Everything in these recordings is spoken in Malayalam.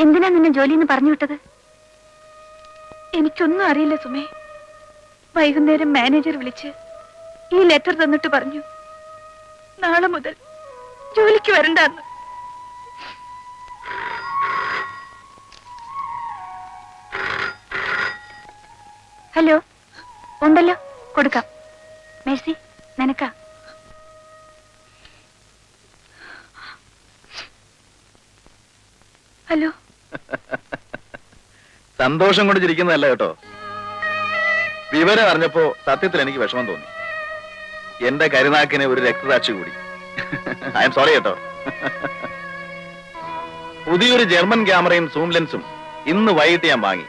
എന്തിനാ നിന്നെ ജോലിന്ന് പറഞ്ഞു വിട്ടത്? എനിക്കൊന്നും അറിയില്ല സുമേ. വൈകുന്നേരം മാനേജർ വിളിച്ച് ഈ ലെറ്റർ തന്നിട്ട് പറഞ്ഞു, നാളെ മുതൽ ജോലിക്ക് വരണ്ടെന്ന്. ഹലോ, ഉണ്ടല്ലോ, കൊടുക്കാം. മേഴ്സി, നിനക്കാ. ഹലോ. സന്തോഷം കൊണ്ട് ചിരിക്കുന്നതല്ല കേട്ടോ. വിവരം അറിഞ്ഞപ്പോ സത്യത്തിൽ എനിക്ക് വിഷമം തോന്നി. എന്റെ കരുനാക്കിന് ഒരു രക്തസാക്ഷി കൂടി. ഐ എം സോറി കേട്ടോ. പുതിയൊരു ജർമ്മൻ ക്യാമറയും സൂം ലെൻസും ഇന്ന് വൈകിട്ട് ഞാൻ വാങ്ങി.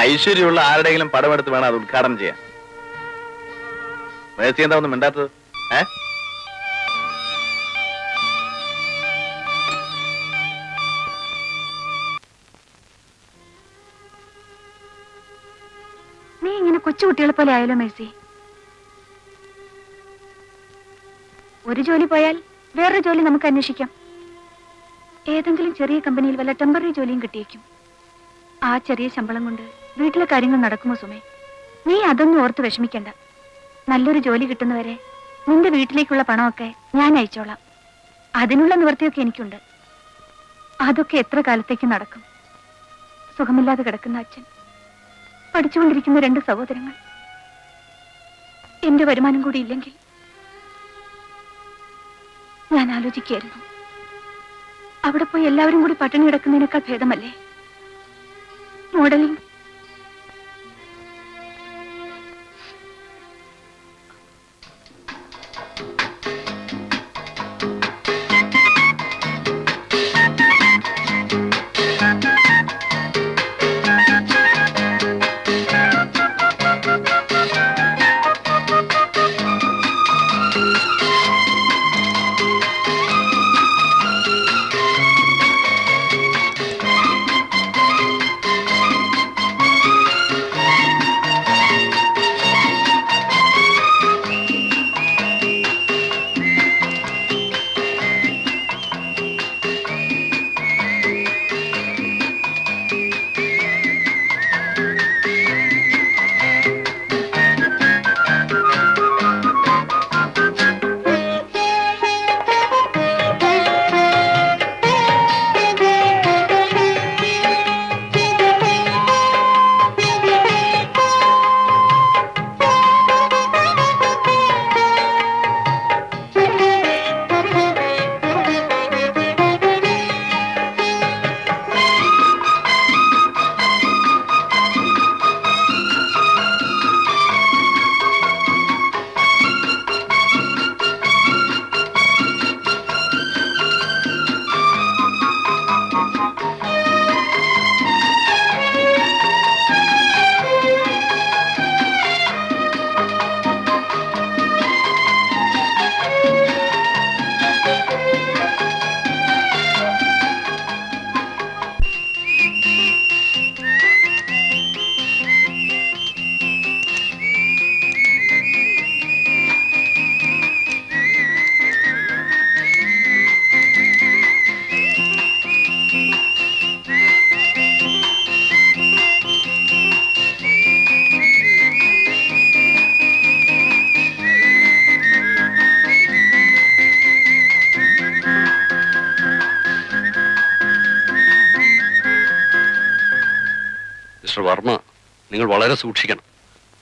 ഐശ്വര്യമുള്ള ആരുടെയെങ്കിലും പടമെടുത്ത് വേണം അത് ഉദ്ഘാടനം ചെയ്യാൻ. മേഴ്സി എന്താ ഒന്നും മിണ്ടാത്തത്? നീ ഇങ്ങനെ കൊച്ചുകുട്ടികളെ പോലെ ആയാലോ മേഴ്സി. ഒരു ജോലി പോയാൽ വേറൊരു ജോലി നമുക്ക് അന്വേഷിക്കാം. ഏതെങ്കിലും ചെറിയ കമ്പനിയിൽ വല്ല ടെമ്പററി ജോലിയും കിട്ടിയേക്കും. ആ ചെറിയ ശമ്പളം കൊണ്ട് വീട്ടിലെ കാര്യങ്ങൾ നടക്കുമോ സുമേ? നീ അതൊന്നും ഓർത്ത് വിഷമിക്കണ്ട. നല്ലൊരു ജോലി കിട്ടുന്നവരെ നിന്റെ വീട്ടിലേക്കുള്ള പണമൊക്കെ ഞാൻ അയച്ചോളാം. അതിനുള്ള നിവൃത്തിയൊക്കെ എനിക്കുണ്ട്. അതൊക്കെ എത്ര കാലത്തേക്ക് നടക്കും? സുഖമില്ലാതെ കിടക്കുന്ന അച്ഛൻ, പഠിച്ചുകൊണ്ടിരിക്കുന്ന 2 സഹോദരങ്ങൾ, എന്റെ വരുമാനം കൂടി ഇല്ലെങ്കിൽ ഞാൻ ആലോചിക്കായിരുന്നു, അവിടെ പോയി എല്ലാവരും കൂടി പട്ടിണി കിടക്കുന്നതിനേക്കാൾ ഭേദമല്ലേ മോഡലിംഗ്. മിസ്റ്റർ വർമ്മ, നിങ്ങൾ വളരെ സൂക്ഷിക്കണം.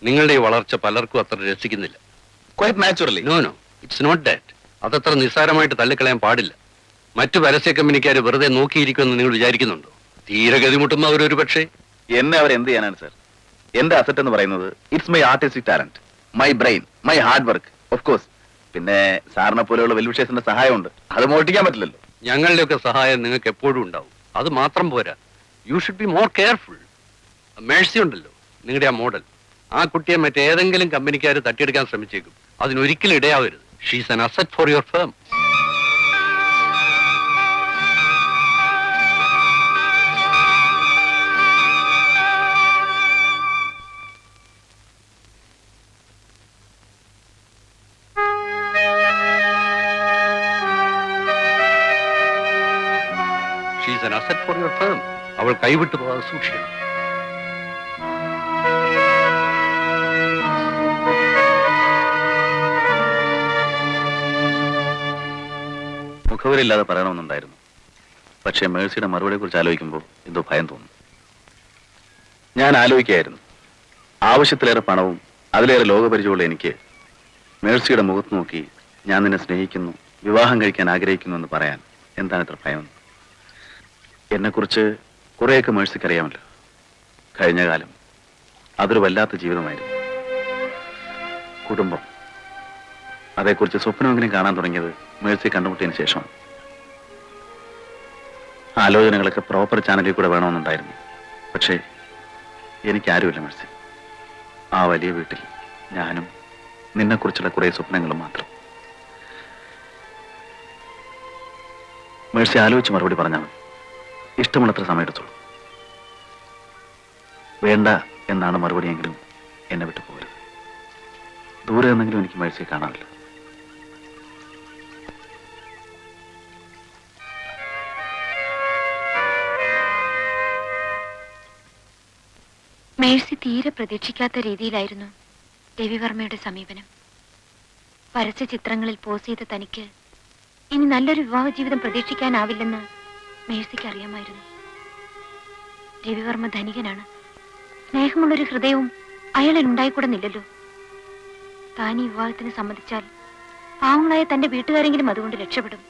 നിങ്ങളുടെ ഈ വളർച്ച പലർക്കും അത്ര രസിക്കുന്നില്ല. Quite naturally. No no, it's not that. അതത്ര നിസ്സാരമായിട്ട് തള്ളിക്കളയാൻ പാടില്ല. മറ്റു പരസ്യ കമ്പനിക്കാർ വെറുതെ നോക്കിയിരിക്കുമെന്ന് നിങ്ങൾ വിചാരിക്കുന്നുണ്ടോ? തീരെ ഗതിമുട്ടുന്ന അവരൊരു പക്ഷേ. എന്നെ അവർ എന്ത് ചെയ്യാനാണ് സർ? എന്റെ അസറ്റ് എന്ന് പറയുന്നത് it's my artistic talent, my brain, my hard work, of course. പിന്നെ സാറിനെ പോലെയുള്ള വെൽവിഷേഴ്സിന്റെ സഹായമുണ്ട്. അത് മോഷ്ടിക്കാൻ പറ്റില്ലല്ലോ. ഞങ്ങളുടെയൊക്കെ സഹായം നിങ്ങൾക്ക് എപ്പോഴും ഉണ്ടാവും. അത് മാത്രം പോരാ, you should be more careful. Mercy ഉണ്ടല്ലോ, നിങ്ങളുടെ ആ മോഡൽ, ആ കുട്ടിയെ മറ്റേതെങ്കിലും കമ്പനിക്കാർ തട്ടിയെടുക്കാൻ ശ്രമിച്ചേക്കും. അതിനൊരിക്കലും ഇടയാവരുത്. She's an asset for your firm. She's an asset for your firm. അവൾ കൈവിട്ടു പോകാതെ സൂക്ഷിക്കണം. മുഖവരില്ലാതെ പറയണമെന്നുണ്ടായിരുന്നു. പക്ഷേ മേഴ്സിയുടെ മറുപടിയെ കുറിച്ച് ആലോചിക്കുമ്പോൾ എന്തോ ഭയം തോന്നുന്നു. ഞാൻ ആലോചിക്കുകയായിരുന്നു, ആവശ്യത്തിലേറെ പണവും അതിലേറെ ലോകപരിചയമുള്ള എനിക്ക് മേഴ്സിയുടെ മുഖത്ത് നോക്കി ഞാൻ നിന്നെ സ്നേഹിക്കുന്നു, വിവാഹം കഴിക്കാൻ ആഗ്രഹിക്കുന്നു എന്ന് പറയാൻ എന്താണ് ഇത്ര ഭയമെന്ന്. എന്നെക്കുറിച്ച് കുറേയൊക്കെ മേഴ്സിക്ക് അറിയാമല്ലോ. കഴിഞ്ഞ കാലം അതൊരു വല്ലാത്ത ജീവിതമായിരുന്നു. കുടുംബം, അതേക്കുറിച്ച് സ്വപ്നമെങ്കിലും കാണാൻ തുടങ്ങിയത് മേഴ്സി കണ്ടുമുട്ടിയതിന് ശേഷമാണ്. ആലോചനകളൊക്കെ പ്രോപ്പർ ചാനലിൽ കൂടെ വേണമെന്നുണ്ടായിരുന്നു. പക്ഷേ എനിക്കാരുമില്ല മേഴ്സി. ആ വലിയ വീട്ടിൽ ഞാനും നിന്നെക്കുറിച്ചുള്ള കുറേ സ്വപ്നങ്ങളും മാത്രം. മേഴ്സി ആലോചിച്ച് മറുപടി പറഞ്ഞാൽ മതി. ഇഷ്ടമുള്ളത്ര സമയം എടുത്തോളൂ. വേണ്ട എന്നാണ് മറുപടിയെങ്കിലും എന്നെ വിട്ടു പോകരുത്. ദൂരെ നിന്നെങ്കിലും എനിക്ക് മേഴ്സിയെ കാണാമല്ലോ. മേഴ്സി തീരെ പ്രതീക്ഷിക്കാത്ത രീതിയിലായിരുന്നു രവിവർമ്മയുടെ സമീപനം. പരസ്യ ചിത്രങ്ങളിൽ പോസ് ചെയ്ത തനിക്ക് ഇനി നല്ലൊരു വിവാഹ ജീവിതം പ്രതീക്ഷിക്കാനാവില്ലെന്ന് മേഴ്സിക്ക് അറിയാമായിരുന്നു. രവിവർമ്മ ധനികനാണ്. സ്നേഹമുള്ളൊരു ഹൃദയവും അയാളിൽ ഉണ്ടായിക്കൂടുന്നില്ലല്ലോ. താൻ ഈ വിവാഹത്തിന് സമ്മതിച്ചാൽ പാവങ്ങളായ തന്റെ വീട്ടുകാരെങ്കിലും അതുകൊണ്ട് രക്ഷപ്പെടും.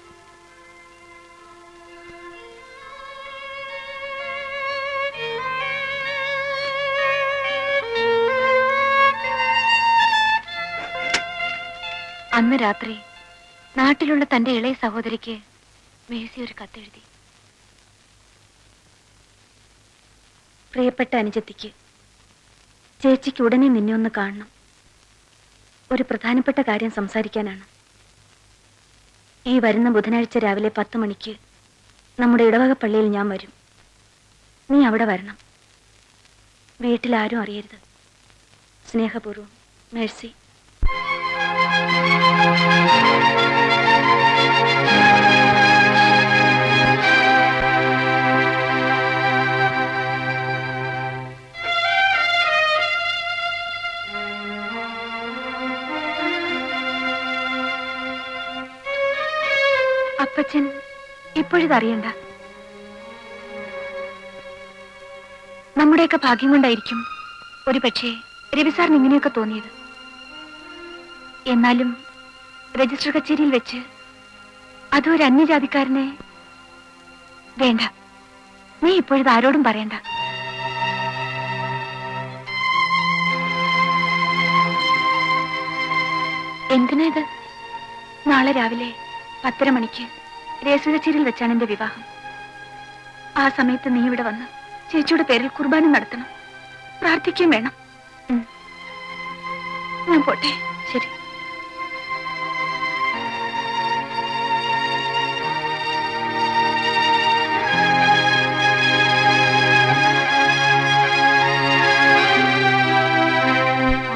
അന്ന് രാത്രി നാട്ടിലുള്ള തന്റെ ഇളയ സഹോദരിക്ക് മേഴ്സി ഒരു കത്തെഴുതി. പ്രിയപ്പെട്ട അനുജത്തിക്ക്, ചേച്ചിക്ക് ഉടനെ നിന്നെ ഒന്ന് കാണണം. ഒരു പ്രധാനപ്പെട്ട കാര്യം സംസാരിക്കാനാണ്. ഈ വരുന്ന ബുധനാഴ്ച രാവിലെ 10 മണിക്ക് നമ്മുടെ ഇടവക പള്ളിയിൽ ഞാൻ വരും. നീ അവിടെ വരണം. വീട്ടിൽ ആരും അറിയരുത്. സ്നേഹപൂർവ്വം, മേഴ്സി. അപ്പച്ചൻ ഇപ്പോഴിതറിയണ്ട. നമ്മുടെയൊക്കെ ഭാഗ്യം കൊണ്ടായിരിക്കും ഒരു പക്ഷേ രവിസാറിന് ഇങ്ങനെയൊക്കെ തോന്നിയത്. എന്നാലും രജിസ്റ്റർ കച്ചേരിയിൽ വെച്ച് അതൊരു അന്യജാതിക്കാരനെ വേണ്ട. നീ ഇപ്പോഴിത് ആരോടും പറയണ്ട. എന്തിനാ ഇത്? നാളെ രാവിലെ 10:30 മണിക്ക് രജിസ്റ്റർ കച്ചേരിയിൽ വെച്ചാണ് എന്റെ വിവാഹം. ആ സമയത്ത് നീ ഇവിടെ വന്ന് ചേച്ചിയുടെ പേരിൽ കുർബാന നടത്തണം. പ്രാർത്ഥിക്കുകയും വേണം. ഞാൻ പോട്ടെ. ശരി.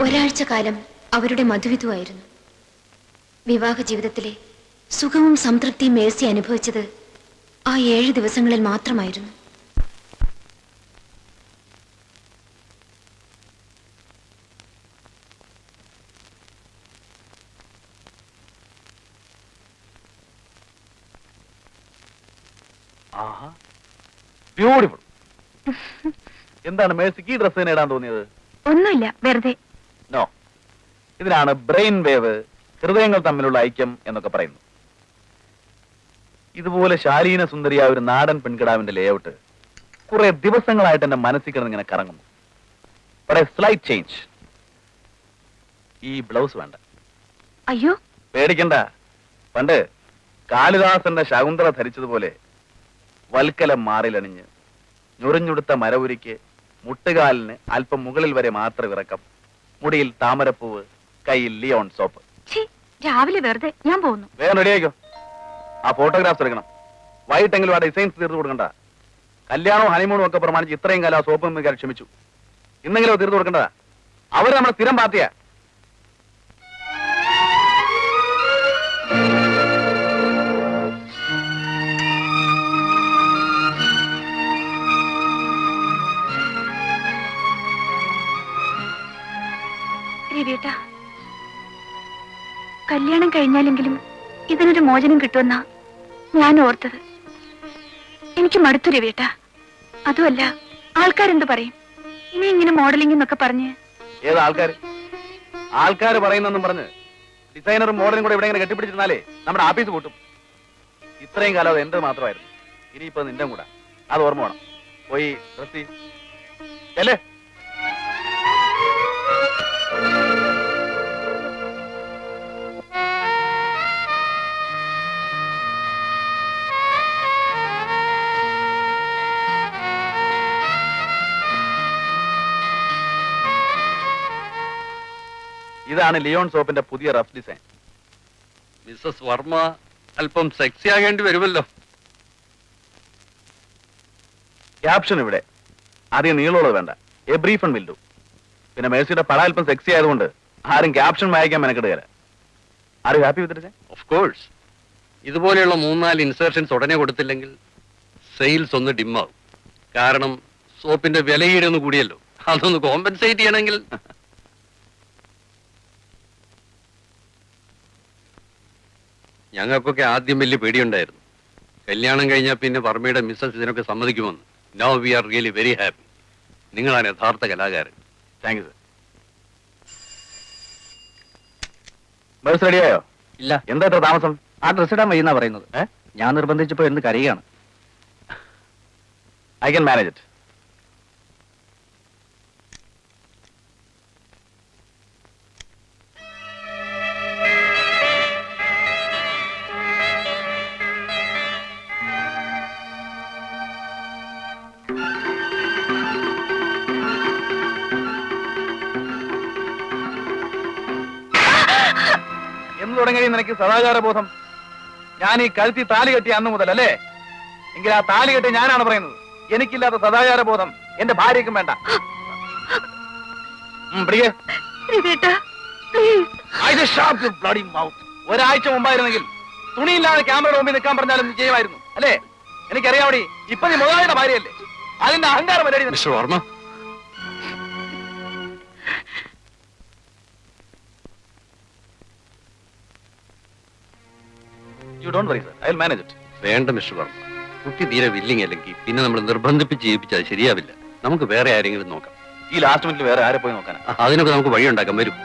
ഒരാഴ്ച കാലം അവരുടെ മധുവിധുവായിരുന്നു. വിവാഹ ജീവിതത്തിലെ സുഖവും സംതൃപ്തിയും മേഴ്സി അനുഭവിച്ചത് ആ 7 ദിവസങ്ങളിൽ മാത്രമായിരുന്നു. ബ്യൂട്ടിഫുൾ. എന്താണ് മേഴ്സിക്ക് ഈ ഡ്രസ് തന്നെ ഇടാൻ തോന്നിയത്? ഒന്നുമില്ല, വെറുതെ. നോ, ഇതിനാണ് ബ്രെയിൻ വേവ്, ഹൃദയങ്ങൾ തമ്മിലുള്ള ഐക്യം എന്നൊക്കെ പറയുന്നു. ഇതുപോലെ ശാലീന സുന്ദരിയായ ഒരു നാടൻ പെൺകിടാവിന്റെ ലേഔട്ട് കുറെ ദിവസങ്ങളായിട്ട് എന്റെ മനസ്സിൽ കിടന്ന് ഇങ്ങനെ കറങ്ങുന്നു. Slight change. ഈ ബ്ലൗസ് വേണ്ട. അയ്യോ, പേടിക്കണ്ട. പണ്ട് കാളിദാസന്റെ ശകുന്തള ധരിച്ചതുപോലെ വൽക്കലം മാറിലണിഞ്ഞ് ഞൊറിഞ്ഞുടുത്ത മരവുരിക്ക് മുട്ടുകാലിന് അല്പം മുകളിൽ വരെ മാത്രം ഇറക്കം, മുടിയിൽ താമരപ്പൂവ്, കയ്യിൽ ലിയോൺ സോപ്പ്. രാവിലെ വെറുതെ ഞാൻ പോകുന്നു. വേഗം റെഡിയായിക്കോ. ആ ഫോട്ടോഗ്രാഫ്സ് എടുക്കണം. വൈകിട്ടെങ്കിലും ആ ഡിസൈൻസ് തീർത്ത് കൊടുക്കണ്ട. കല്യാണവും ഹണിമൂണും ഒക്കെ പ്രമാണിച്ച് ഇത്രയും കാലം ആ സോപ്പ് മിക്കാർ ക്ഷമിച്ചു. ഇന്നെങ്കിലും തീർത്ത് കൊടുക്കേണ്ടതാ. അവര് നമ്മുടെ സ്ഥിരം പാർട്ടിയാ. രവിയേട്ടാ, കല്യാണം കഴിഞ്ഞാലെങ്കിലും ഇതിനൊരു മോചനം കിട്ടുമെന്നാ ഞാൻ ഓർത്തത്. എനിക്ക് മടുത്തു രവിയേട്ടാ. അതുമല്ല, ആൾക്കാരെന്ത് പറയും? ഇനി ഇങ്ങനെ മോഡലിംഗ് എന്നൊക്കെ പറഞ്ഞ്. ഏത് ആൾക്കാർ? ആൾക്കാർ പറയുന്നെന്നും പറഞ്ഞ് ഡിസൈനറും മോഡലും കൂടെ ഇവിടെ ഇങ്ങനെ കെട്ടിപ്പിടിച്ചിരുന്നാലേ നമ്മുടെ ആഫീസ് പൂട്ടും. ഇത്രയും കാലം അത് എന്റെ മാത്രമായിരുന്നു. ഇനിയിപ്പോ നിന്റെ കൂടെ. അത് ഓർമ്മ വേണം. പോയി ഡ്രസ് അല്ലേ? ഇതാണ് ലിയോൺ സോപ്പിന്റെ പുതിയ റഫ് ഡിസൈൻ. മിസ്സസ് വർമ്മ അല്പം സെക്സി ആകേണ്ടി വരുമല്ലോ. ക്യാപ്ഷൻ ഇവിടെ അധികം നീളമുള്ളത് വേണ്ട. A brief and will do. പിന്നെ മേഴ്സിയുടെ പടം അല്പം സെക്സി ആയതുകൊണ്ട് ആരും ക്യാപ്ഷൻ വായിക്കാൻ മെനക്കെടുകയില്ല. Are you happy with it? Of course. ഇതുപോലെയുള്ള 3-4 ഇൻസേർഷൻസ് ഉടനെ കൊടുത്തില്ലെങ്കിൽ സെയിൽസ് ഒന്ന് ഡിമ്മാവും. കാരണം സോപ്പിന്റെ വിലയുടെ ഒന്ന് കൂടിയല്ലോ. അതൊന്ന് കോമ്പൻസേറ്റ് ചെയ്യണമെങ്കിൽ. ഞങ്ങൾക്കൊക്കെ ആദ്യം വലിയ പേടിയുണ്ടായിരുന്നു. കല്യാണം കഴിഞ്ഞാൽ പിന്നെ വർമ്മയുടെ മിസ്സസ് ഇതിനൊക്കെ സമ്മതിക്കുമെന്ന്. Now we are really very happy. നിങ്ങളാണ് യഥാർത്ഥ കലാകാരൻ. Thank you sir. ബസ് റെഡിയായോ? ഇല്ല. എന്താ ഇത്ര താമസം? ആ ഡ്രസ് ഇടാൻ വയ്യെന്നാ പറയുന്നത്. ഞാൻ നിർബന്ധിച്ചപ്പോ എന്ന് കരയുകയാണ്. I can manage it. എന്ന് തുടങ്ങി നിനക്ക് സദാചാര ബോധം? ഞാൻ ഈ കഴുത്തി താലി കെട്ടിയ അന്ന് മുതൽ അല്ലേ? എങ്കിൽ ആ താലി കെട്ടി ഞാനാണ് പറയുന്നത്. എനിക്കില്ലാത്ത സദാചാര ബോധം എന്റെ ഭാര്യയ്ക്കും വേണ്ട. ഒരാഴ്ച മുമ്പായിരുന്നെങ്കിൽ തുണിയില്ലാതെ ക്യാമറയുടെ മുമ്പിൽ നിൽക്കാൻ പറഞ്ഞാലും നീ ചെയ്യുമായിരുന്നു അല്ലേ? എനിക്കറിയാമടി, ഇപ്പൊ നീ മുതലാളിയുടെ ഭാര്യയല്ലേ? അതിന്റെ അഹങ്കാരം വരെ. Mister Varma, You don't worry, sir. I'll manage it. വേണ്ട മിസ്റ്റർ വർമ്മ. കുട്ടി തീരെ വില്ലിങ് അല്ലെങ്കിൽ പിന്നെ നമ്മൾ നിർബന്ധിപ്പിച്ച് ചെയ്യിപ്പിച്ചാൽ ശരിയാവില്ല. നമുക്ക് വേറെ ആരെങ്കിലും നോക്കാം. ഈ ലാസ്റ്റ് മിനിറ്റിൽ വേറെ ആരെ പോയി നോക്കാനാ? അതിനൊക്കെ നമുക്ക് വഴിയുണ്ടാക്കാം. വരും.